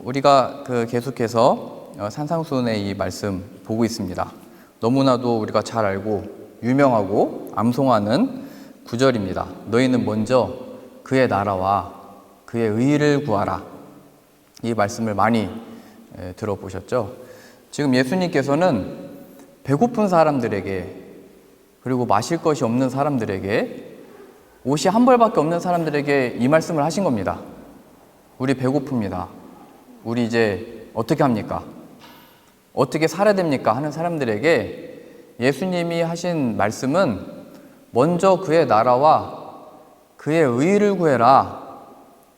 우리가 계속해서 산상수훈의 이 말씀 보고 있습니다. 너무나도 우리가 잘 알고 유명하고 암송하는 구절입니다. 너희는 먼저 그의 나라와 그의 의를 구하라. 이 말씀을 많이 들어보셨죠? 지금 예수님께서는 배고픈 사람들에게, 그리고 마실 것이 없는 사람들에게, 옷이 한 벌밖에 없는 사람들에게 이 말씀을 하신 겁니다. 우리 배고픕니다. 우리 이제 어떻게 합니까? 어떻게 살아야 됩니까? 하는 사람들에게 예수님이 하신 말씀은 먼저 그의 나라와 그의 의를 구해라,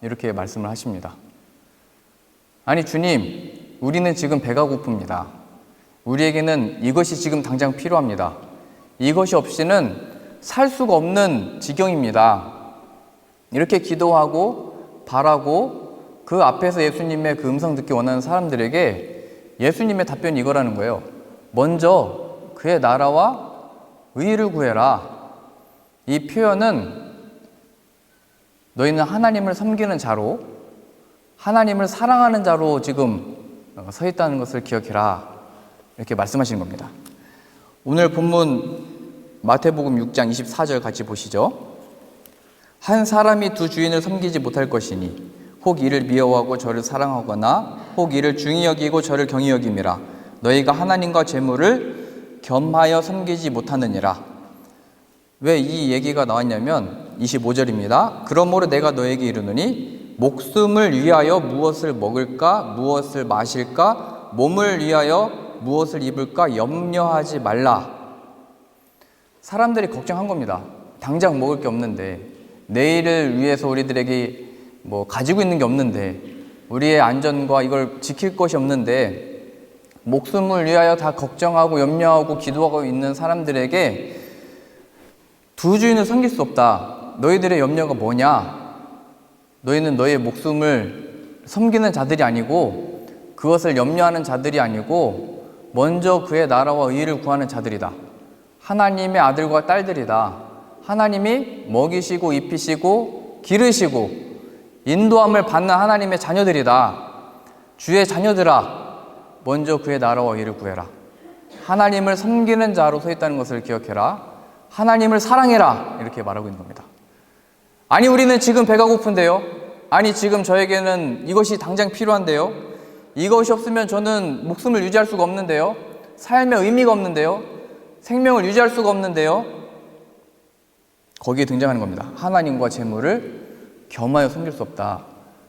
이렇게 말씀을 하십니다. 아니 주님, 우리는 지금 배가 고픕니다. 우리에게는 이것이 지금 당장 필요합니다. 이것이 없이는 살 수가 없는 지경입니다. 이렇게 기도하고 바라고 그 앞에서 예수님의 그 음성 듣기 원하는 사람들에게 예수님의 답변이 이거라는 거예요. 먼저 그의 나라와 의를 구해라. 이 표현은 너희는 하나님을 섬기는 자로, 하나님을 사랑하는 자로 지금 서 있다는 것을 기억해라, 이렇게 말씀하시는 겁니다. 오늘 본문 마태복음 6장 24절 같이 보시죠. 한 사람이 두 주인을 섬기지 못할 것이니 혹 이를 미워하고 저를 사랑하거나 혹 이를 중히 여기고 저를 경히 여김이라. 너희가 하나님과 재물을 겸하여 섬기지 못하느니라. 왜 이 얘기가 나왔냐면 25절입니다. 그러므로 내가 너에게 이르노니 목숨을 위하여 무엇을 먹을까, 무엇을 마실까, 몸을 위하여 무엇을 입을까 염려하지 말라. 사람들이 걱정한 겁니다. 당장 먹을 게 없는데, 내일을 위해서 우리들에게 가지고 있는 게 없는데, 우리의 안전과 이걸 지킬 것이 없는데, 목숨을 위하여 다 걱정하고 염려하고 기도하고 있는 사람들에게 두 주인을 섬길 수 없다. 너희들의 염려가 뭐냐? 너희는 너희의 목숨을 섬기는 자들이 아니고, 그것을 염려하는 자들이 아니고, 먼저 그의 나라와 의를 구하는 자들이다. 하나님의 아들과 딸들이다. 하나님이 먹이시고 입히시고 기르시고 인도함을 받는 하나님의 자녀들이다. 주의 자녀들아, 먼저 그의 나라와 의를 구해라. 하나님을 섬기는 자로 서 있다는 것을 기억해라. 하나님을 사랑해라, 이렇게 말하고 있는 겁니다. 아니 우리는 지금 배가 고픈데요. 아니 지금 저에게는 이것이 당장 필요한데요. 이것이 없으면 저는 목숨을 유지할 수가 없는데요. 삶의 의미가 없는데요. 생명을 유지할 수가 없는데요. 거기에 등장하는 겁니다. 하나님과 재물을 겸하여 섬길 수 없다.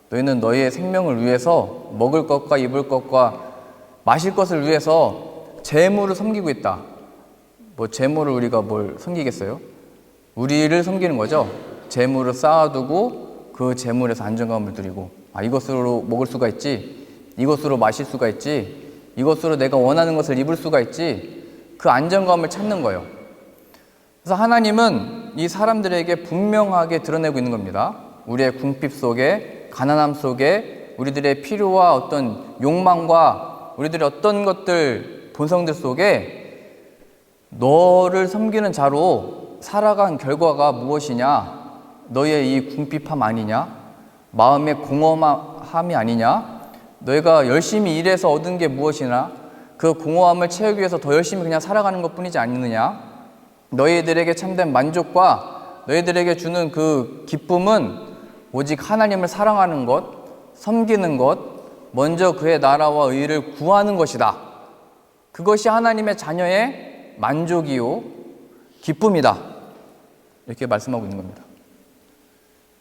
너희는 너희의 생명을 위해서 먹을 것과 입을 것과 마실 것을 위해서 재물을 섬기고 있다. 재물을 우리가 뭘 섬기겠어요? 우리를 섬기는 거죠. 재물을 쌓아두고 그 재물에서 안정감을 누리고, 이것으로 먹을 수가 있지, 이것으로 마실 수가 있지, 이것으로 내가 원하는 것을 입을 수가 있지, 그 안정감을 찾는 거예요. 그래서 하나님은 이 사람들에게 분명하게 드러내고 있는 겁니다. 우리의 궁핍 속에, 가난함 속에, 우리들의 필요와 어떤 욕망과 우리들의 어떤 것들, 본성들 속에 너를 섬기는 자로 살아간 결과가 무엇이냐? 너의 이 궁핍함 아니냐? 마음의 공허함이 아니냐? 너희가 열심히 일해서 얻은 게 무엇이나 그 공허함을 채우기 위해서 더 열심히 그냥 살아가는 것 뿐이지 않느냐? 너희들에게 참된 만족과 너희들에게 주는 그 기쁨은 오직 하나님을 사랑하는 것, 섬기는 것, 먼저 그의 나라와 의를 구하는 것이다. 그것이 하나님의 자녀의 만족이요 기쁨이다. 이렇게 말씀하고 있는 겁니다.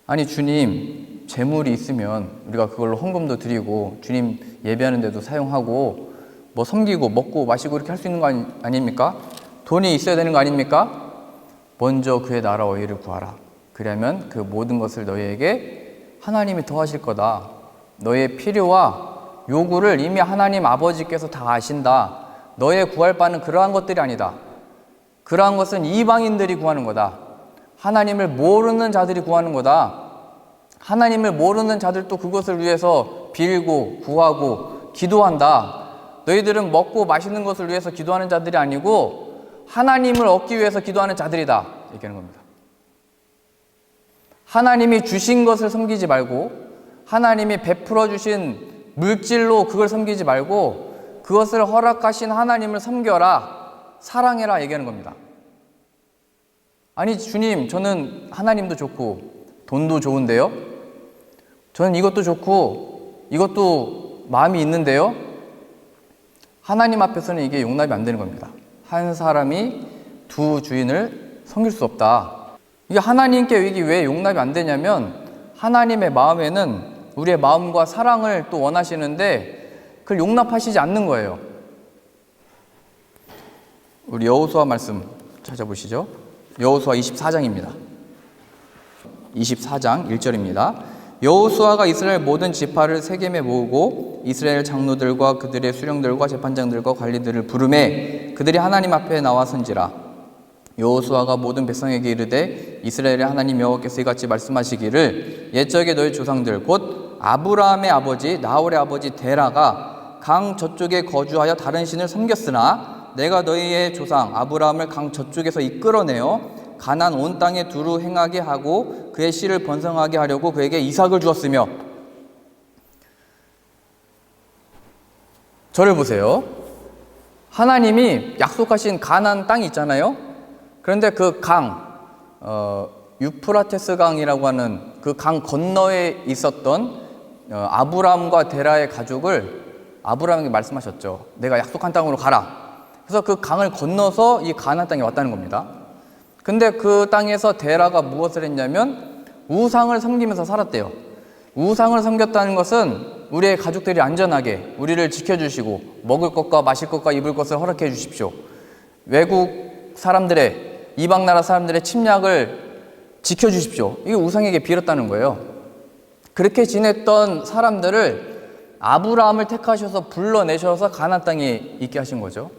아니 주님, 재물이 있으면 우리가 그걸로 헌금도 드리고 주님 예배하는 데도 사용하고 섬기고 먹고 마시고 이렇게 할 수 있는 거 아닙니까? 돈이 있어야 되는 거 아닙니까? 먼저 그의 나라와 의를 구하라. 그러면 그 모든 것을 너희에게 하나님이 더하실 거다. 너의 필요와 요구를 이미 하나님 아버지께서 다 아신다. 너의 구할 바는 그러한 것들이 아니다. 그러한 것은 이방인들이 구하는 거다. 하나님을 모르는 자들이 구하는 거다. 하나님을 모르는 자들도 그것을 위해서 빌고 구하고 기도한다. 너희들은 먹고 마시는 것을 위해서 기도하는 자들이 아니고 하나님을 얻기 위해서 기도하는 자들이다, 얘기하는 겁니다. 하나님이 주신 것을 섬기지 말고 하나님이 베풀어 주신 물질로 그걸 섬기지 말고 그것을 허락하신 하나님을 섬겨라, 사랑해라 얘기하는 겁니다. 아니 주님, 저는 하나님도 좋고 돈도 좋은데요, 저는 이것도 좋고 이것도 마음이 있는데요. 하나님 앞에서는 이게 용납이 안 되는 겁니다. 한 사람이 두 주인을 섬길 수 없다. 이게 하나님께 이게 왜 용납이 안 되냐면, 하나님의 마음에는 우리의 마음과 사랑을 또 원하시는데 그걸 용납하시지 않는 거예요. 우리 여호수아 말씀 찾아보시죠. 여호수아 24장입니다. 24장 1절입니다. 여호수아가 이스라엘 모든 지파를 세겜에 모으고 이스라엘 장로들과 그들의 수령들과 재판장들과 관리들을 부르매 그들이 하나님 앞에 나와선지라. 여호수아가 모든 백성에게 이르되 이스라엘의 하나님 여호와께서 이같이 말씀하시기를 옛적에 너희 조상들 곧 아브라함의 아버지 나홀의 아버지 데라가 강 저쪽에 거주하여 다른 신을 섬겼으나 내가 너희의 조상 아브라함을 강 저쪽에서 이끌어내어 가나안 온 땅에 두루 행하게 하고 그의 씨를 번성하게 하려고 그에게 이삭을 주었으며. 저를 보세요. 하나님이 약속하신 가나안 땅이 있잖아요. 그런데 그 강, 유프라테스 강이라고 하는 그 강 건너에 있었던 아브라함과 데라의 가족을 아브라함에게 말씀하셨죠. 내가 약속한 땅으로 가라. 그래서 그 강을 건너서 이 가나안 땅에 왔다는 겁니다. 근데 그 땅에서 데라가 무엇을 했냐면 우상을 섬기면서 살았대요. 우상을 섬겼다는 것은 우리의 가족들이 안전하게 우리를 지켜주시고 먹을 것과 마실 것과 입을 것을 허락해 주십시오, 외국 사람들의, 이방 나라 사람들의 침략을 지켜주십시오, 이게 우상에게 빌었다는 거예요. 그렇게 지냈던 사람들을 아브라함을 택하셔서 불러내셔서 가나안 땅에 있게 하신 거죠.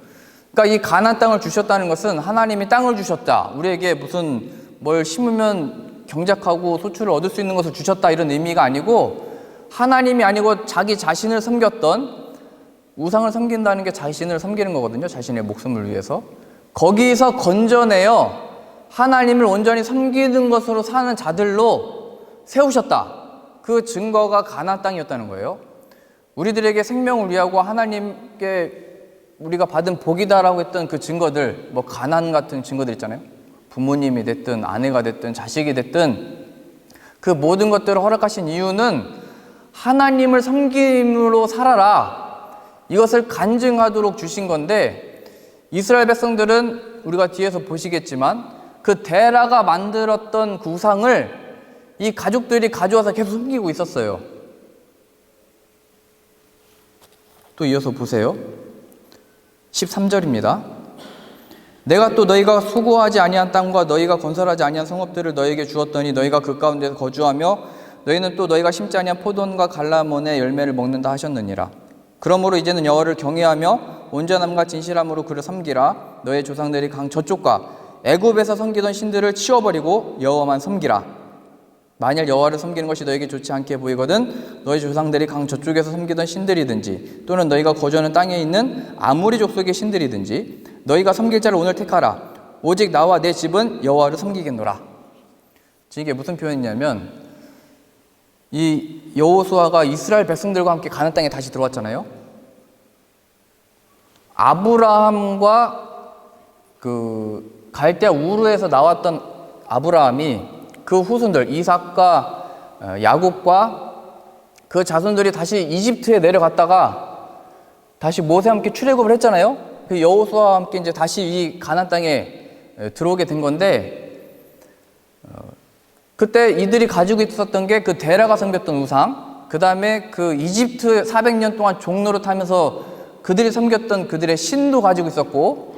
그러니까 이 가나안 땅을 주셨다는 것은 하나님이 땅을 주셨다, 우리에게 무슨 뭘 심으면 경작하고 소출을 얻을 수 있는 것을 주셨다, 이런 의미가 아니고, 하나님이 아니고 자기 자신을 섬겼던, 우상을 섬긴다는 게 자신을 섬기는 거거든요. 자신의 목숨을 위해서. 거기서 건져내어 하나님을 온전히 섬기는 것으로 사는 자들로 세우셨다. 그 증거가 가나안 땅이었다는 거예요. 우리들에게 생명을 위하고 하나님께 우리가 받은 복이다라고 했던 그 증거들, 뭐 가나안 같은 증거들 있잖아요. 부모님이 됐든 아내가 됐든 자식이 됐든 그 모든 것들을 허락하신 이유는 하나님을 섬김으로 살아라, 이것을 간증하도록 주신 건데, 이스라엘 백성들은 우리가 뒤에서 보시겠지만 그 데라가 만들었던 그 우상을 이 가족들이 가져와서 계속 섬기고 있었어요. 또 이어서 보세요. 13절입니다. 내가 또 너희가 수고하지 아니한 땅과 너희가 건설하지 아니한 성읍들을 너희에게 주었더니 너희가 그 가운데서 거주하며 너희는 또 너희가 심지 아니한 포도원과 갈라몬의 열매를 먹는다 하셨느니라. 그러므로 이제는 여호와를 경외하며 온전함과 진실함으로 그를 섬기라. 너희 조상들이 강 저쪽과 애굽에서 섬기던 신들을 치워버리고 여호와만 섬기라. 만일 여호와를 섬기는 것이 너에게 좋지 않게 보이거든 너희 조상들이 강 저쪽에서 섬기던 신들이든지 또는 너희가 거주하는 땅에 있는 아무리 족속의 신들이든지 너희가 섬길 자를 오늘 택하라. 오직 나와 내 집은 여호와를 섬기겠노라. 지금 이게 무슨 표현이냐면, 이 여호수아가 이스라엘 백성들과 함께 가나안 땅에 다시 들어왔잖아요. 아브라함과 그 갈대아 우르에서 나왔던 아브라함이 그 후손들 이삭과 야곱과 그 자손들이 다시 이집트에 내려갔다가 다시 모세와 함께 출애굽을 했잖아요. 그 여호수아와 함께 이제 다시 이 가나안 땅에 들어오게 된 건데, 그때 이들이 가지고 있었던 게 그 데라가 섬겼던 우상, 그 다음에 그 이집트 400년 동안 종로를 타면서 그들이 섬겼던 그들의 신도 가지고 있었고,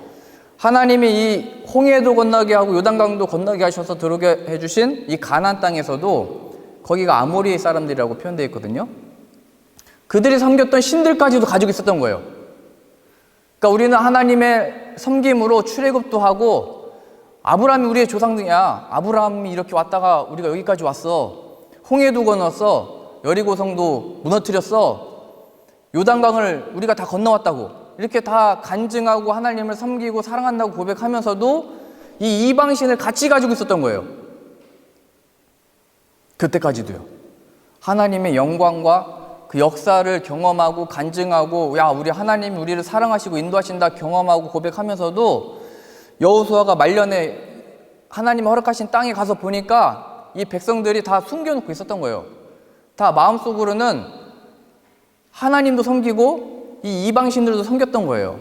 하나님이 이 홍해도 건너게 하고 요단강도 건너게 하셔서 들어오게 해주신 이 가나안 땅에서도 거기가 아모리 사람들이라고 표현되어 있거든요. 그들이 섬겼던 신들까지도 가지고 있었던 거예요. 그러니까 우리는 하나님의 섬김으로 출애굽도 하고, 아브라함이 우리의 조상이야, 아브라함이 이렇게 왔다가 우리가 여기까지 왔어, 홍해도 건넜어, 여리고성도 무너뜨렸어, 요단강을 우리가 다 건너왔다고 이렇게 다 간증하고 하나님을 섬기고 사랑한다고 고백하면서도 이 이방신을 같이 가지고 있었던 거예요. 그때까지도요. 하나님의 영광과 그 역사를 경험하고 간증하고 야 우리 하나님이 우리를 사랑하시고 인도하신다 경험하고 고백하면서도 여호수아가 말년에 하나님이 허락하신 땅에 가서 보니까 이 백성들이 다 숨겨놓고 있었던 거예요. 다 마음속으로는 하나님도 섬기고 이 이방신들도 섬겼던 거예요.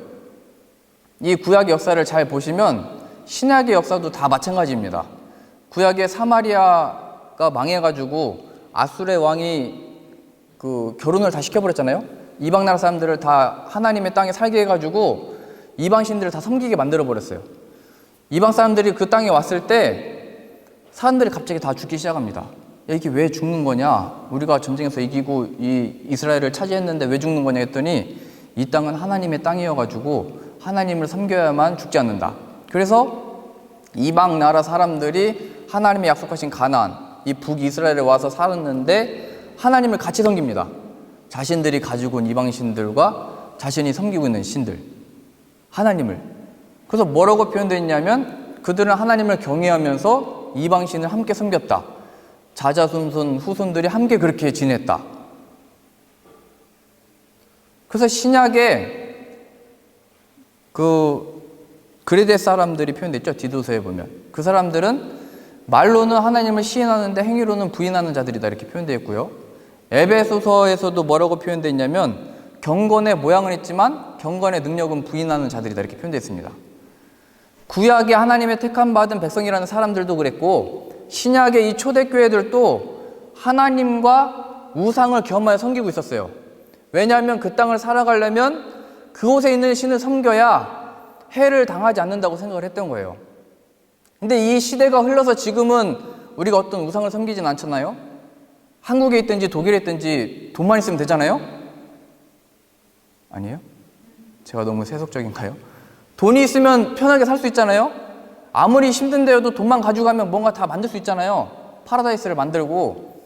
이 구약의 역사를 잘 보시면 신약의 역사도 다 마찬가지입니다. 구약의 사마리아가 망해가지고 아수르의 왕이 그 결혼을 다 시켜버렸잖아요. 이방 나라 사람들을 다 하나님의 땅에 살게 해가지고 이방신들을 다 섬기게 만들어버렸어요. 이방 사람들이 그 땅에 왔을 때 사람들이 갑자기 다 죽기 시작합니다. 야, 이게 왜 죽는 거냐? 우리가 전쟁에서 이기고 이 이스라엘을 차지했는데 왜 죽는 거냐 했더니 이 땅은 하나님의 땅이어가지고 하나님을 섬겨야만 죽지 않는다. 그래서 이방 나라 사람들이 하나님의 약속하신 가나안, 이 북이스라엘에 와서 살았는데 하나님을 같이 섬깁니다. 자신들이 가지고 온 이방신들과 자신이 섬기고 있는 신들, 하나님을. 그래서 뭐라고 표현되어 있냐면 그들은 하나님을 경외하면서 이방신을 함께 섬겼다. 자자손손 후손들이 함께 그렇게 지냈다. 그래서 신약에 그 그레데 사람들이 표현되어 있죠. 디도서에 보면 그 사람들은 말로는 하나님을 시인하는데 행위로는 부인하는 자들이다 이렇게 표현되어 있고요. 에베소서에서도 뭐라고 표현되어 있냐면 경건의 모양은 있지만 경건의 능력은 부인하는 자들이다 이렇게 표현되어 있습니다. 구약의 하나님의 택함 받은 백성이라는 사람들도 그랬고 신약의 이 초대교회들도 하나님과 우상을 겸하여 섬기고 있었어요. 왜냐하면 그 땅을 살아가려면 그곳에 있는 신을 섬겨야 해를 당하지 않는다고 생각을 했던 거예요. 근데 이 시대가 흘러서 지금은 우리가 어떤 우상을 섬기진 않잖아요. 한국에 있든지 독일에 있든지 돈만 있으면 되잖아요. 아니에요? 제가 너무 세속적인가요? 돈이 있으면 편하게 살 수 있잖아요. 아무리 힘든데도 돈만 가져가면 뭔가 다 만들 수 있잖아요. 파라다이스를 만들고.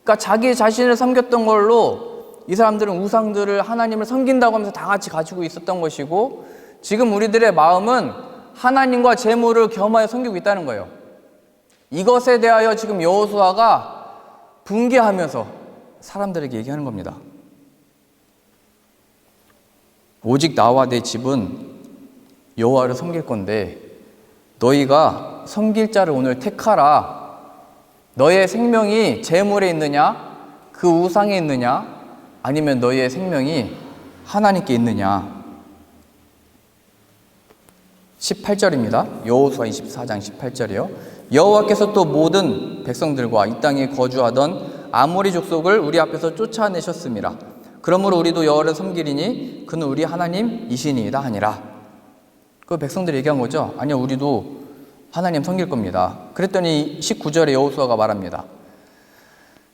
그러니까 자기 자신을 섬겼던 걸로 이 사람들은 우상들을 하나님을 섬긴다고 하면서 다 같이 가지고 있었던 것이고 지금 우리들의 마음은 하나님과 재물을 겸하여 섬기고 있다는 거예요. 이것에 대하여 지금 여호수아가 분개하면서 사람들에게 얘기하는 겁니다. 오직 나와 내 집은 여호와를 섬길 건데 너희가 섬길 자를 오늘 택하라. 너의 생명이 재물에 있느냐 그 우상에 있느냐 아니면 너희의 생명이 하나님께 있느냐. 18절입니다. 여호수아 24장 18절이요. 여호와께서 또 모든 백성들과 이 땅에 거주하던 아모리 족속을 우리 앞에서 쫓아내셨습니다. 그러므로 우리도 여호와를 섬기리니 그는 우리 하나님이시니이다 하니라. 그 백성들이 얘기한 거죠. 아니요, 우리도 하나님 섬길 겁니다. 그랬더니 19절에 여호수아가 말합니다.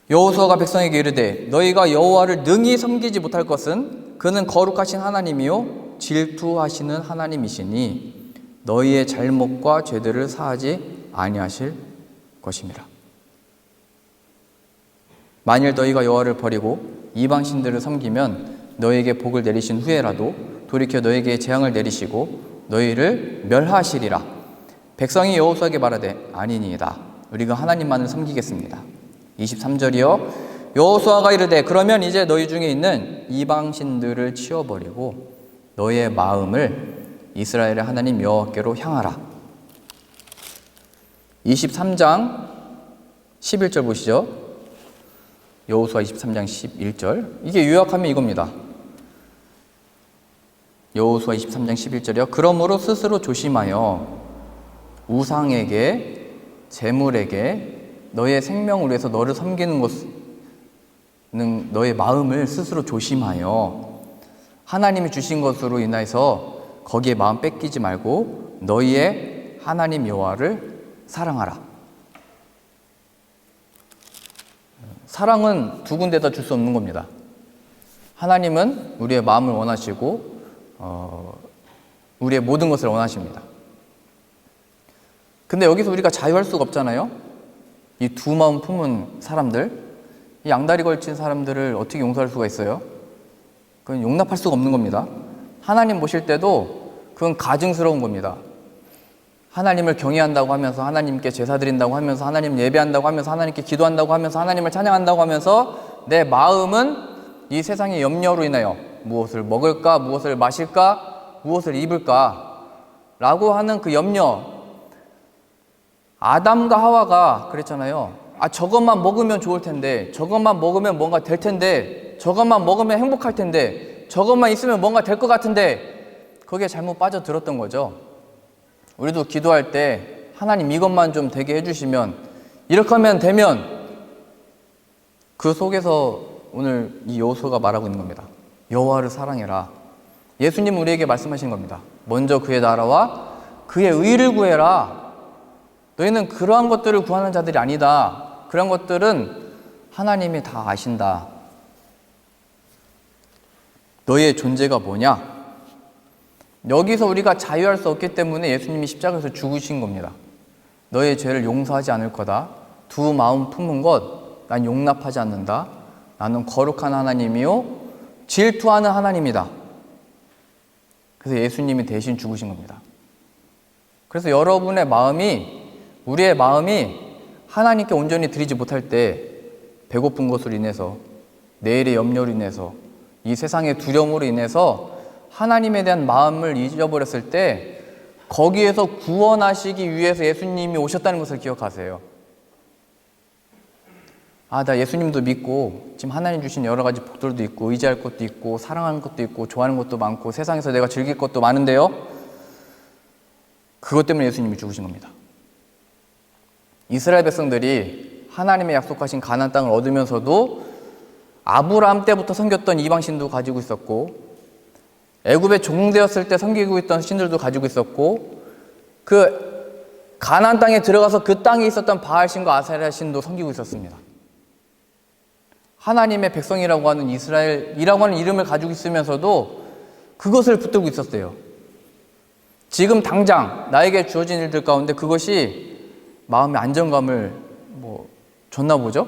여호수아가 백성에게 이르되 너희가 여호와를 능히 섬기지 못할 것은 그는 거룩하신 하나님이요 질투하시는 하나님이시니 너희의 잘못과 죄들을 사하지 아니하실 것입니다. 만일 너희가 여호와를 버리고 이방신들을 섬기면 너희에게 복을 내리신 후에라도 돌이켜 너희에게 재앙을 내리시고 너희를 멸하시리라. 백성이 여호수아에게 말하되 아니니이다. 우리가 하나님만을 섬기겠습니다. 23절이요. 여호수아가 이르되 그러면 이제 너희 중에 있는 이방신들을 치워버리고 너희의 마음을 이스라엘의 하나님 여호와께로 향하라. 23장 11절 보시죠. 여호수아 23장 11절. 이게 요약하면 이겁니다. 여호수아 23장 11절이요. 그러므로 스스로 조심하여 우상에게 재물에게 너의 생명을 위해서 너를 섬기는 것은 너의 마음을 스스로 조심하여 하나님이 주신 것으로 인해서 거기에 마음 뺏기지 말고 너희의 하나님 여호와를 사랑하라. 사랑은 두 군데다 줄 수 없는 겁니다. 하나님은 우리의 마음을 원하시고 우리의 모든 것을 원하십니다. 근데 여기서 우리가 자유할 수가 없잖아요. 이 두 마음 품은 사람들, 이 양다리 걸친 사람들을 어떻게 용서할 수가 있어요? 그건 용납할 수가 없는 겁니다. 하나님 보실 때도 그건 가증스러운 겁니다. 하나님을 경외한다고 하면서 하나님께 제사 드린다고 하면서 하나님 예배한다고 하면서 하나님께 기도한다고 하면서 하나님을 찬양한다고 하면서 내 마음은 이 세상의 염려로 인하여 무엇을 먹을까, 무엇을 마실까, 무엇을 입을까 라고 하는 그 염려, 아담과 하와가 그랬잖아요. 저것만 먹으면 좋을 텐데, 저것만 먹으면 뭔가 될 텐데, 저것만 먹으면 행복할 텐데, 저것만 있으면 뭔가 될 것 같은데, 거기에 잘못 빠져들었던 거죠. 우리도 기도할 때 하나님 이것만 좀 되게 해주시면, 이렇게 하면 되면, 그 속에서 오늘 이 여호수아가 말하고 있는 겁니다. 여호와를 사랑해라. 예수님은 우리에게 말씀하신 겁니다. 먼저 그의 나라와 그의 의를 구해라. 너희는 그러한 것들을 구하는 자들이 아니다. 그런 것들은 하나님이 다 아신다. 너희의 존재가 뭐냐? 여기서 우리가 자유할 수 없기 때문에 예수님이 십자가에서 죽으신 겁니다. 너희의 죄를 용서하지 않을 거다. 두 마음 품은 것 난 용납하지 않는다. 나는 거룩한 하나님이요 질투하는 하나님이다. 그래서 예수님이 대신 죽으신 겁니다. 그래서 여러분의 마음이, 우리의 마음이 하나님께 온전히 드리지 못할 때, 배고픈 것으로 인해서, 내일의 염려로 인해서, 이 세상의 두려움으로 인해서 하나님에 대한 마음을 잊어버렸을 때, 거기에서 구원하시기 위해서 예수님이 오셨다는 것을 기억하세요. 나 예수님도 믿고 지금 하나님 주신 여러 가지 복들도 있고 의지할 것도 있고 사랑하는 것도 있고 좋아하는 것도 많고 세상에서 내가 즐길 것도 많은데요, 그것 때문에 예수님이 죽으신 겁니다. 이스라엘 백성들이 하나님의 약속하신 가나안 땅을 얻으면서도 아브라함 때부터 섬겼던 이방신도 가지고 있었고, 애굽에 종되었을 때 섬기고 있던 신들도 가지고 있었고, 그 가나안 땅에 들어가서 그 땅에 있었던 바알신과 아세라 신도 섬기고 있었습니다. 하나님의 백성이라고 하는 이스라엘이라고 하는 이름을 가지고 있으면서도 그것을 붙들고 있었어요. 지금 당장 나에게 주어진 일들 가운데 그것이 마음의 안정감을 줬나 보죠?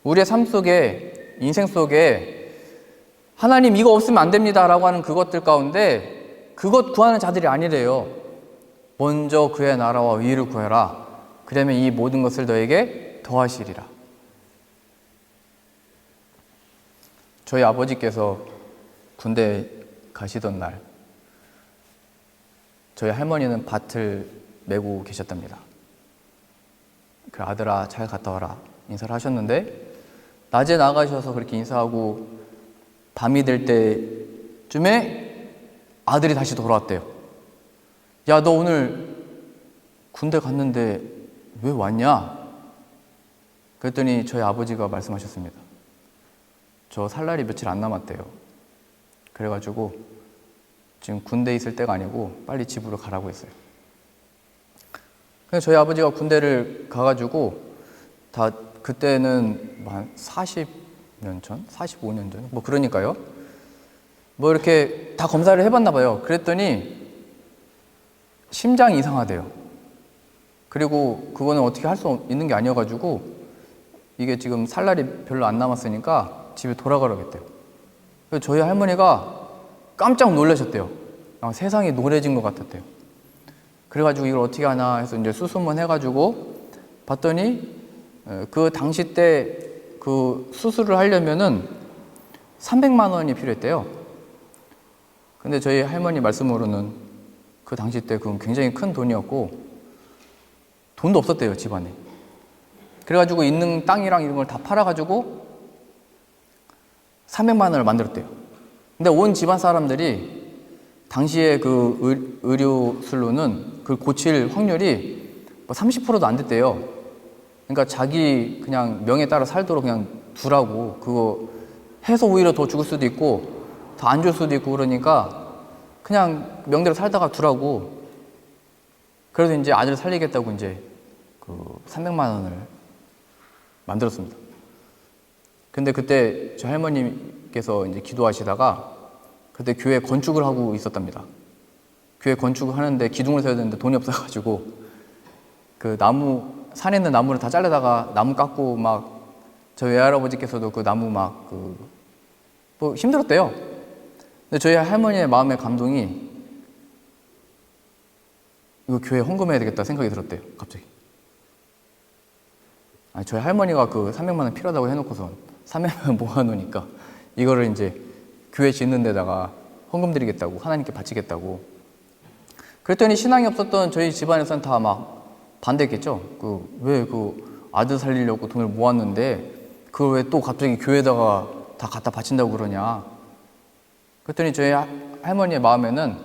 우리의 삶 속에, 인생 속에 하나님 이거 없으면 안 됩니다 라고 하는 그것들 가운데 그것 구하는 자들이 아니래요. 먼저 그의 나라와 의를 구해라. 그러면 이 모든 것을 너에게 더하시리라. 저희 아버지께서 군대 가시던 날, 저희 할머니는 밭을 메고 계셨답니다. 그 아들아 잘 갔다 와라 인사를 하셨는데, 낮에 나가셔서 그렇게 인사하고 밤이 될 때쯤에 아들이 다시 돌아왔대요. 야, 너 오늘 군대 갔는데 왜 왔냐? 그랬더니 저희 아버지가 말씀하셨습니다. 저 살 날이 며칠 안 남았대요. 그래가지고 지금 군대에 있을 때가 아니고 빨리 집으로 가라고 했어요. 그래서 저희 아버지가 군대를 가가지고 다 그때는 한 40년 전? 45년 전? 그러니까요. 이렇게 다 검사를 해봤나 봐요. 그랬더니 심장이 이상하대요. 그리고 그거는 어떻게 할 수 있는 게 아니어가지고 이게 지금 살 날이 별로 안 남았으니까 집에 돌아가라고 했대요. 그래서 저희 할머니가 깜짝 놀라셨대요. 세상이 노래진 것 같았대요. 그래가지고 이걸 어떻게 하나 해서 이제 수소문 해가지고 봤더니 그 당시 때 그 수술을 하려면은 300만 원이 필요했대요. 근데 저희 할머니 말씀으로는 그 당시 때 그건 굉장히 큰 돈이었고 돈도 없었대요, 집안에. 그래가지고 있는 땅이랑 이런 걸 다 팔아가지고 300만 원을 만들었대요. 근데 온 집안 사람들이 당시에 그 의료술로는 그걸 고칠 확률이 30%도 안 됐대요. 그러니까 자기 그냥 명에 따라 살도록 그냥 두라고, 그거 해서 오히려 더 죽을 수도 있고 더 안 좋을 수도 있고 그러니까 그냥 명대로 살다가 두라고. 그래서 이제 아들 살리겠다고 이제 그 300만 원을 만들었습니다. 근데 그때 저 할머니께서 이제 기도하시다가 그때 교회 건축을 하고 있었답니다. 교회 건축을 하는데 기둥을 세워야 되는데 돈이 없어가지고 그 나무, 산에 있는 나무를 다 잘라다가 나무 깎고 막 저희 외할아버지께서도 그 나무 막 힘들었대요. 근데 저희 할머니의 마음의 감동이 이거 교회 헌금해야 되겠다 생각이 들었대요, 갑자기. 저희 할머니가 그 300만 원 필요하다고 해놓고서 300만 원 모아놓으니까 이거를 이제 교회 짓는 데다가 헌금 드리겠다고, 하나님께 바치겠다고. 그랬더니 신앙이 없었던 저희 집안에서는 다 막 반대했겠죠. 왜 아들 살리려고 돈을 모았는데 그걸 왜 또 갑자기 교회에다가 다 갖다 바친다고 그러냐. 그랬더니 저희 할머니의 마음에는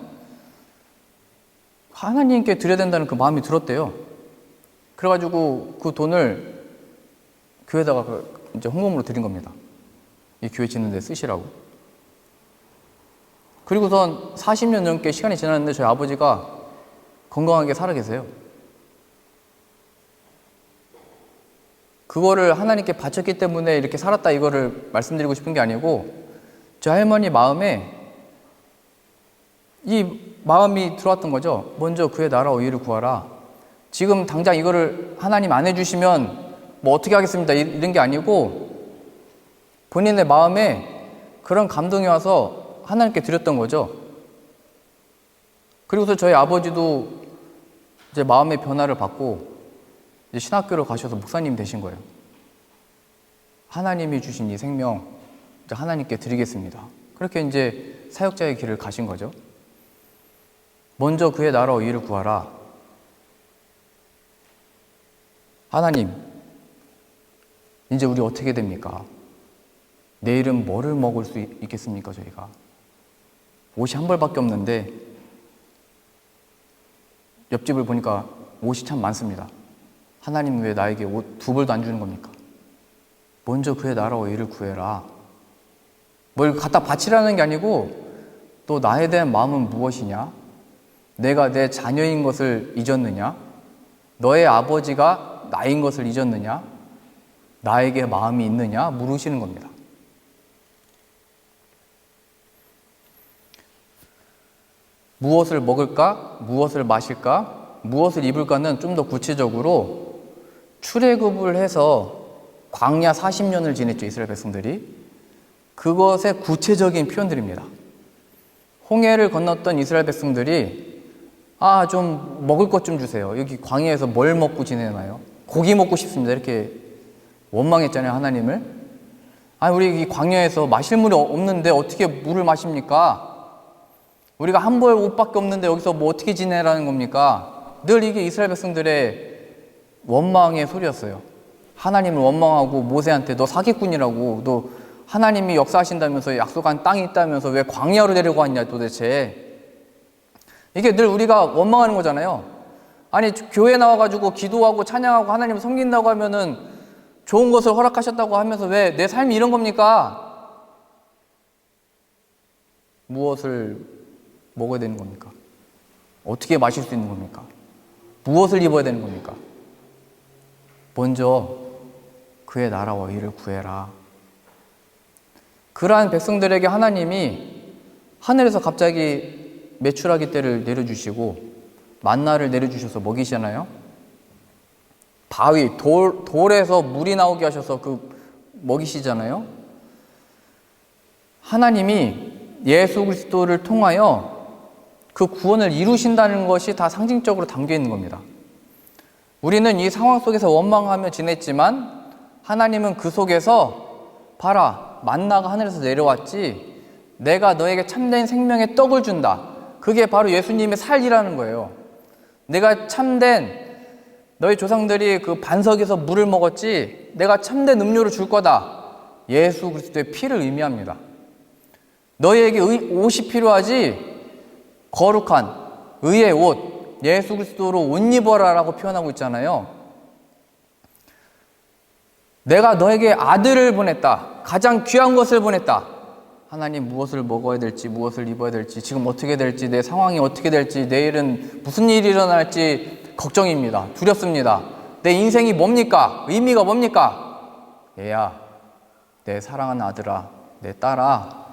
하나님께 드려야 된다는 그 마음이 들었대요. 그래가지고 그 돈을 교회에다가 이제 헌금으로 드린 겁니다. 이 교회 짓는 데 쓰시라고. 그리고선 40년 넘게 시간이 지났는데 저희 아버지가 건강하게 살아 계세요. 그거를 하나님께 바쳤기 때문에 이렇게 살았다 이거를 말씀드리고 싶은 게 아니고 저희 할머니 마음에 이 마음이 들어왔던 거죠. 먼저 그의 나라와 의를 구하라. 지금 당장 이거를 하나님 안 해주시면 뭐 어떻게 하겠습니다 이런 게 아니고 본인의 마음에 그런 감동이 와서 하나님께 드렸던 거죠. 그리고서 저희 아버지도 이제 마음의 변화를 받고 이제 신학교를 가셔서 목사님 되신 거예요. 하나님이 주신 이 생명 이제 하나님께 드리겠습니다. 그렇게 이제 사역자의 길을 가신 거죠. 먼저 그의 나라와 의를 구하라. 하나님, 이제 우리 어떻게 됩니까? 내일은 뭐를 먹을 수 있겠습니까, 저희가? 옷이 한 벌밖에 없는데 옆집을 보니까 옷이 참 많습니다. 하나님 왜 나에게 옷 두 벌도 안 주는 겁니까? 먼저 그의 나라와 의를 구해라. 뭘 갖다 바치라는 게 아니고 또 나에 대한 마음은 무엇이냐? 내가 내 자녀인 것을 잊었느냐? 너의 아버지가 나인 것을 잊었느냐? 나에게 마음이 있느냐? 물으시는 겁니다. 무엇을 먹을까? 무엇을 마실까? 무엇을 입을까는 좀 더 구체적으로 출애굽을 해서 광야 40년을 지냈죠, 이스라엘 백성들이. 그것의 구체적인 표현들입니다. 홍해를 건넜던 이스라엘 백성들이 좀 먹을 것 좀 주세요. 여기 광야에서 뭘 먹고 지내나요? 고기 먹고 싶습니다. 이렇게 원망했잖아요, 하나님을. 우리 이 광야에서 마실 물이 없는데 어떻게 물을 마십니까? 우리가 한 벌 옷밖에 없는데 여기서 뭐 어떻게 지내라는 겁니까? 늘 이게 이스라엘 백성들의 원망의 소리였어요. 하나님을 원망하고 모세한테 너 사기꾼이라고, 너 하나님이 역사하신다면서 약속한 땅이 있다면서 왜 광야로 데리고 왔냐 도대체. 이게 늘 우리가 원망하는 거잖아요. 아니 교회 나와가지고 기도하고 찬양하고 하나님을 섬긴다고 하면은 좋은 것을 허락하셨다고 하면서 왜 내 삶이 이런 겁니까? 무엇을 먹어야 되는 겁니까? 어떻게 마실 수 있는 겁니까? 무엇을 입어야 되는 겁니까? 먼저 그의 나라와 의를 구해라. 그러한 백성들에게 하나님이 하늘에서 갑자기 메추라기 떼를 내려주시고 만나를 내려주셔서 먹이시잖아요. 바위, 돌에서 물이 나오게 하셔서 먹이시잖아요. 하나님이 예수 그리스도를 통하여 그 구원을 이루신다는 것이 다 상징적으로 담겨 있는 겁니다. 우리는 이 상황 속에서 원망하며 지냈지만 하나님은 그 속에서 봐라, 만나가 하늘에서 내려왔지, 내가 너에게 참된 생명의 떡을 준다. 그게 바로 예수님의 살이라는 거예요. 내가 참된, 너희 조상들이 그 반석에서 물을 먹었지, 내가 참된 음료를 줄 거다. 예수 그리스도의 피를 의미합니다. 너희에게 옷이 필요하지, 거룩한 의의 옷, 예수 그리스도로 옷 입어라 라고 표현하고 있잖아요. 내가 너에게 아들을 보냈다. 가장 귀한 것을 보냈다. 하나님 무엇을 먹어야 될지, 무엇을 입어야 될지, 지금 어떻게 될지, 내 상황이 어떻게 될지, 내일은 무슨 일이 일어날지 걱정입니다. 두렵습니다. 내 인생이 뭡니까? 의미가 뭡니까? 얘야, 내 사랑하는 아들아, 내 딸아,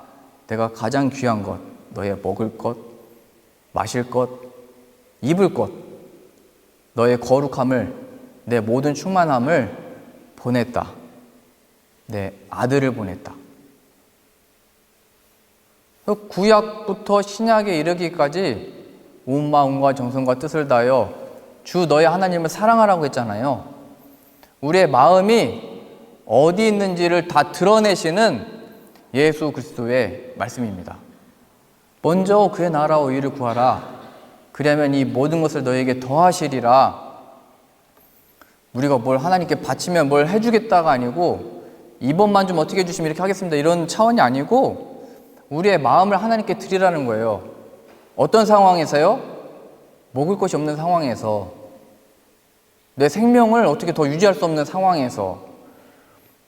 내가 가장 귀한 것, 너의 먹을 것, 마실 것, 입을 것, 너의 거룩함을, 내 모든 충만함을 보냈다. 내 아들을 보냈다. 구약부터 신약에 이르기까지 온 마음과 정성과 뜻을 다하여 주 너의 하나님을 사랑하라고 했잖아요. 우리의 마음이 어디 있는지를 다 드러내시는 예수 그리스도의 말씀입니다. 먼저 그의 나라와 의를 구하라. 그리하면 이 모든 것을 너에게 더하시리라. 우리가 뭘 하나님께 바치면 뭘 해주겠다가 아니고 이번만 좀 어떻게 해주시면 이렇게 하겠습니다 이런 차원이 아니고 우리의 마음을 하나님께 드리라는 거예요. 어떤 상황에서요? 먹을 것이 없는 상황에서, 내 생명을 어떻게 더 유지할 수 없는 상황에서,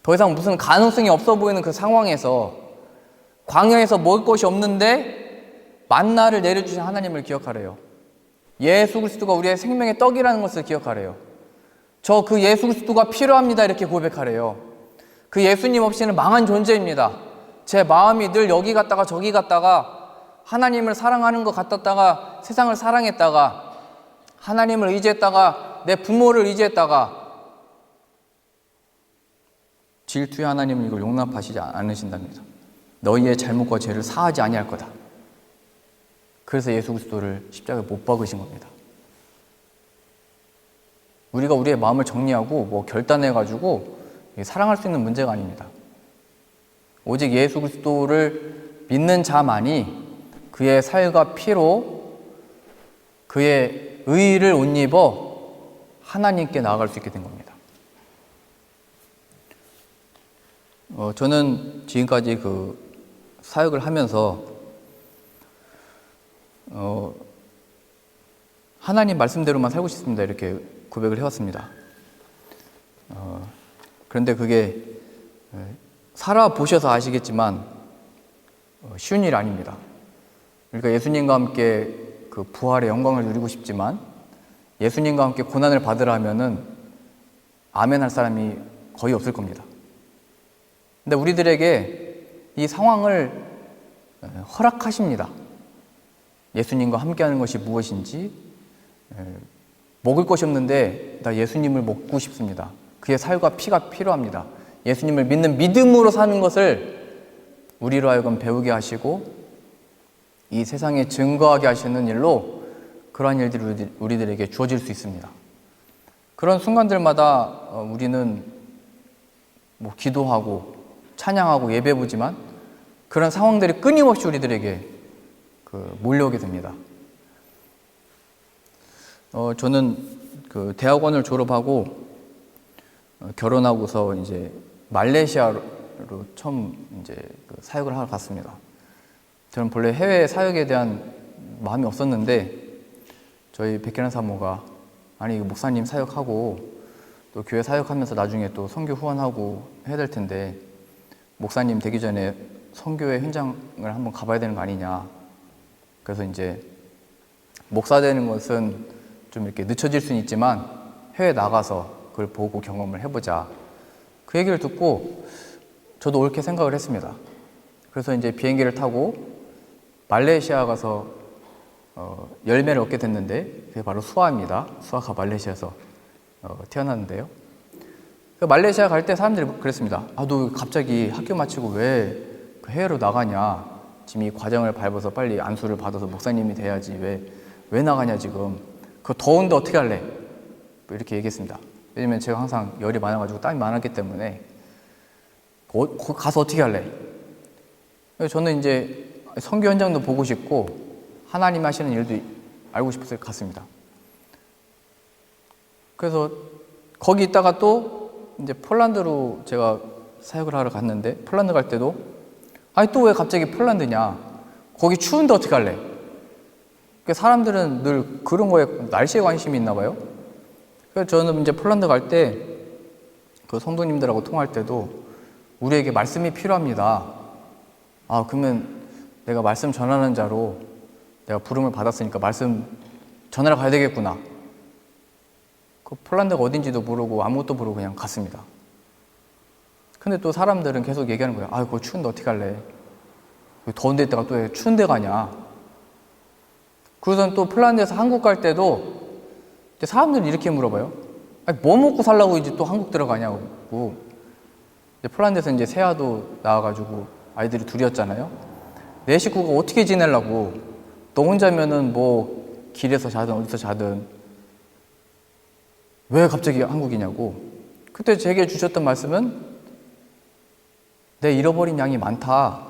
더 이상 무슨 가능성이 없어 보이는 그 상황에서, 광야에서 먹을 것이 없는데 만나를 내려주신 하나님을 기억하래요. 예수 그리스도가 우리의 생명의 떡이라는 것을 기억하래요. 저 그 예수 그리스도가 필요합니다 이렇게 고백하래요. 그 예수님 없이는 망한 존재입니다. 제 마음이 늘 여기 갔다가 저기 갔다가 하나님을 사랑하는 것 같았다가 세상을 사랑했다가 하나님을 의지했다가 내 부모를 의지했다가 질투의 하나님은 이걸 용납하시지 않으신답니다. 너희의 잘못과 죄를 사하지 아니할 거다. 그래서 예수 그리스도를 십자가에 못 박으신 겁니다. 우리가 우리의 마음을 정리하고 결단해가지고 사랑할 수 있는 문제가 아닙니다. 오직 예수 그리스도를 믿는 자만이 그의 살과 피로 그의 의의를 옷 입어 하나님께 나아갈 수 있게 된 겁니다. 저는 지금까지 그 사역을 하면서 하나님 말씀대로만 살고 싶습니다 이렇게 고백을 해왔습니다. 그런데 그게 살아보셔서 아시겠지만 쉬운 일이 아닙니다. 그러니까 예수님과 함께 그 부활의 영광을 누리고 싶지만 예수님과 함께 고난을 받으라 하면은 아멘 할 사람이 거의 없을 겁니다. 근데 우리들에게 이 상황을 허락하십니다. 예수님과 함께하는 것이 무엇인지, 먹을 것이 없는데 나 예수님을 먹고 싶습니다. 그의 살과 피가 필요합니다. 예수님을 믿는 믿음으로 사는 것을 우리로 하여금 배우게 하시고 이 세상에 증거하게 하시는 일로 그러한 일들이 우리들에게 주어질 수 있습니다. 그런 순간들마다 우리는 기도하고 찬양하고 예배보지만 그런 상황들이 끊임없이 우리들에게 몰려오게 됩니다. 저는 그 대학원을 졸업하고 결혼하고서 이제 말레이시아로 처음 이제 사역을 하러 갔습니다. 저는 본래 해외 사역에 대한 마음이 없었는데 저희 백계란 사모가 아니 목사님 사역하고 또 교회 사역하면서 나중에 또 선교 후원하고 해야 될 텐데 목사님 되기 전에 선교의 현장을 한번 가봐야 되는 거 아니냐. 그래서 이제 목사 되는 것은 좀 이렇게 늦춰질 수는 있지만 해외 나가서 그걸 보고 경험을 해보자. 그 얘기를 듣고 저도 옳게 생각을 했습니다. 그래서 이제 비행기를 타고 말레이시아 가서 열매를 얻게 됐는데 그게 바로 수아입니다. 수아가 말레이시아에서 태어났는데요. 그 말레이시아 갈 때 사람들이 그랬습니다. 너 갑자기 학교 마치고 왜 그 해외로 나가냐. 지금 이 과정을 밟아서 빨리 안수를 받아서 목사님이 돼야지 왜 나가냐 지금. 그거 더운데 어떻게 할래? 이렇게 얘기했습니다. 왜냐면 제가 항상 열이 많아가지고 땀이 많았기 때문에 가서 어떻게 할래? 저는 이제 선교 현장도 보고 싶고 하나님 하시는 일도 알고 싶어서 갔습니다. 그래서 거기 있다가 또 이제 폴란드로 제가 사역을 하러 갔는데 폴란드 갈 때도 또 왜 갑자기 폴란드냐? 거기 추운데 어떻게 할래? 사람들은 늘 그런 거에 날씨에 관심이 있나 봐요. 그래서 저는 이제 폴란드 갈 때 그 성도님들하고 통화할 때도 우리에게 말씀이 필요합니다. 그러면 내가 말씀 전하는 자로 내가 부름을 받았으니까 말씀 전하러 가야 되겠구나. 그 폴란드가 어딘지도 모르고 아무것도 모르고 그냥 갔습니다. 근데 또 사람들은 계속 얘기하는 거예요. 그거 추운데 어떻게 할래? 더운 데 있다가 또 왜 추운 데 가냐? 그러고선 또 폴란드에서 한국 갈 때도 이제 사람들은 이렇게 물어봐요. 뭐 먹고 살라고 이제 또 한국 들어가냐고. 이제 폴란드에서 이제 새아도 나와가지고 아이들이 둘이었잖아요. 내 식구가 어떻게 지내려고. 너 혼자면은 길에서 자든 어디서 자든 왜 갑자기 한국이냐고. 그때 제게 주셨던 말씀은 내 잃어버린 양이 많다.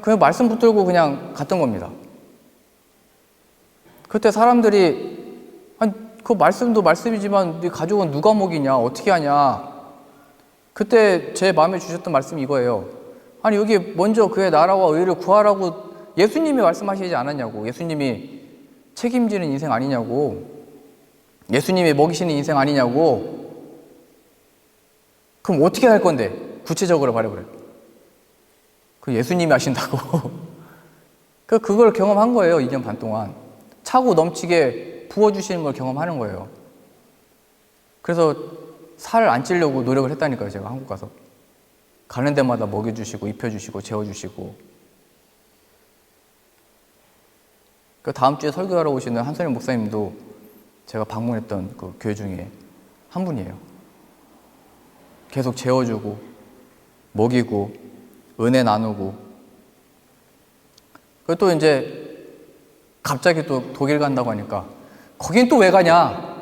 그냥 말씀 붙들고 그냥 갔던 겁니다. 그때 사람들이, 아니, 그 말씀도 말씀이지만 네 가족은 누가 먹이냐, 어떻게 하냐. 그때 제 마음에 주셨던 말씀이 이거예요. 아니, 여기 먼저 그의 나라와 의를 구하라고 예수님이 말씀하시지 않았냐고. 예수님이 책임지는 인생 아니냐고. 예수님이 먹이시는 인생 아니냐고. 그럼 어떻게 할 건데? 구체적으로 말해보래요. 그 예수님이 하신다고. 그걸 경험한 거예요, 2년 반 동안. 차고 넘치게 부어주시는 걸 경험하는 거예요. 그래서 살 안 찌려고 노력을 했다니까요, 제가 한국 가서. 가는 데마다 먹여주시고, 입혀주시고, 재워주시고. 그 다음 주에 설교하러 오시는 한선임 목사님도 제가 방문했던 그 교회 중에 한 분이에요. 계속 재워주고, 먹이고, 은혜 나누고. 그리고 또 이제 갑자기 또 독일 간다고 하니까 거긴 또 왜 가냐?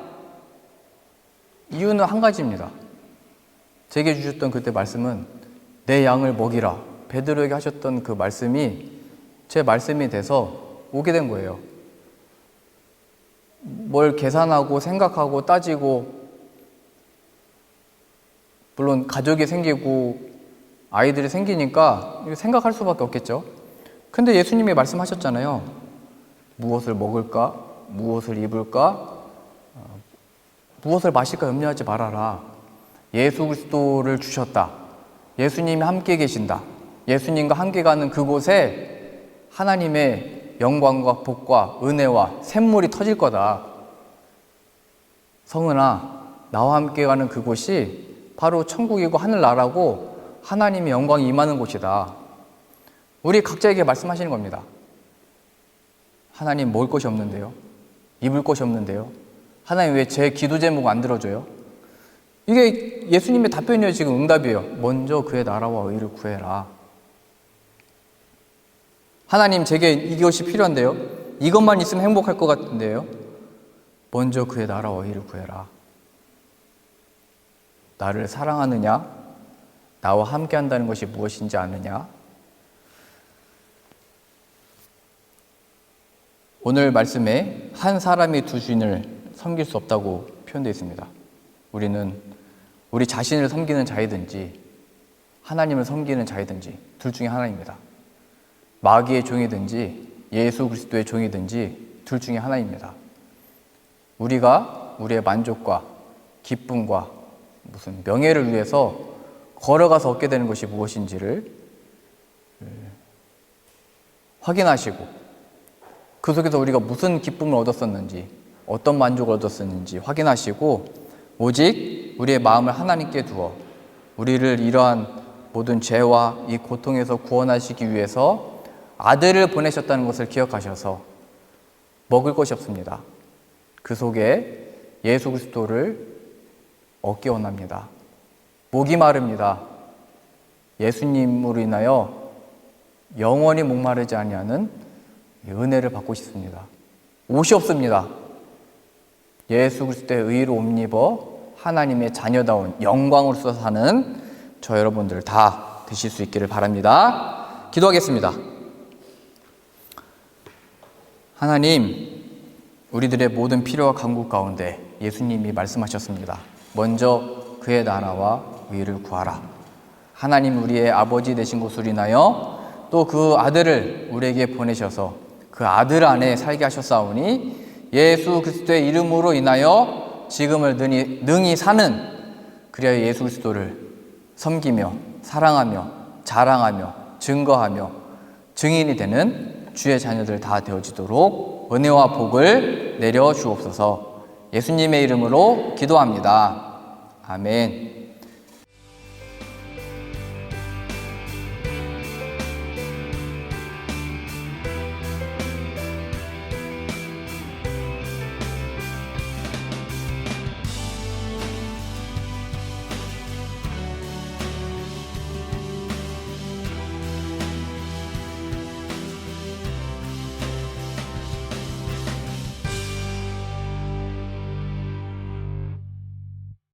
이유는 한 가지입니다. 제게 주셨던 그때 말씀은 내 양을 먹이라. 베드로에게 하셨던 그 말씀이 제 말씀이 돼서 오게 된 거예요. 뭘 계산하고 생각하고 따지고, 물론 가족이 생기고 아이들이 생기니까 생각할 수밖에 없겠죠. 근데 예수님이 말씀하셨잖아요. 무엇을 먹을까? 무엇을 입을까? 무엇을 마실까 염려하지 말아라. 예수 그리스도를 주셨다. 예수님이 함께 계신다. 예수님과 함께 가는 그곳에 하나님의 영광과 복과 은혜와 샘물이 터질 거다. 성은아, 나와 함께 가는 그곳이 바로 천국이고 하늘나라고 하나님의 영광이 임하는 곳이다. 우리 각자에게 말씀하시는 겁니다. 하나님, 먹을 것이 없는데요? 입을 것이 없는데요? 하나님, 왜 제 기도 제목 안 들어줘요? 이게 예수님의 답변이에요. 지금 응답이에요. 먼저 그의 나라와 의를 구해라. 하나님, 제게 이것이 필요한데요? 이것만 있으면 행복할 것 같은데요? 먼저 그의 나라와 의를 구해라. 나를 사랑하느냐? 나와 함께 한다는 것이 무엇인지 아느냐? 오늘 말씀에 한 사람이 두 주인을 섬길 수 없다고 표현되어 있습니다. 우리는 우리 자신을 섬기는 자이든지 하나님을 섬기는 자이든지 둘 중에 하나입니다. 마귀의 종이든지 예수 그리스도의 종이든지 둘 중에 하나입니다. 우리가 우리의 만족과 기쁨과 무슨 명예를 위해서 걸어가서 얻게 되는 것이 무엇인지를 확인하시고, 그 속에서 우리가 무슨 기쁨을 얻었었는지, 어떤 만족을 얻었었는지 확인하시고, 오직 우리의 마음을 하나님께 두어 우리를 이러한 모든 죄와 이 고통에서 구원하시기 위해서 아들을 보내셨다는 것을 기억하셔서 먹을 것이 없습니다. 그 속에 예수 그리스도를 얻기 원합니다. 목이 마릅니다. 예수님으로 인하여 영원히 목마르지 아니하는 은혜를 받고 싶습니다. 옷이 없습니다. 예수 그리스도의 의로 옷 입어 하나님의 자녀다운 영광으로서 사는 저 여러분들 다 되실 수 있기를 바랍니다. 기도하겠습니다. 하나님, 우리들의 모든 필요와 간구 가운데 예수님이 말씀하셨습니다. 먼저 그의 나라와 의를 구하라. 하나님, 우리의 아버지 되신 것으로 인하여 또 그 아들을 우리에게 보내셔서 그 아들 안에 살게 하셨사오니 예수 그리스도의 이름으로 인하여 지금을 능히 사는, 그리하여 예수 그리스도를 섬기며 사랑하며 자랑하며 증거하며 증인이 되는 주의 자녀들 다 되어지도록 은혜와 복을 내려 주옵소서. 예수님의 이름으로 기도합니다. 아멘.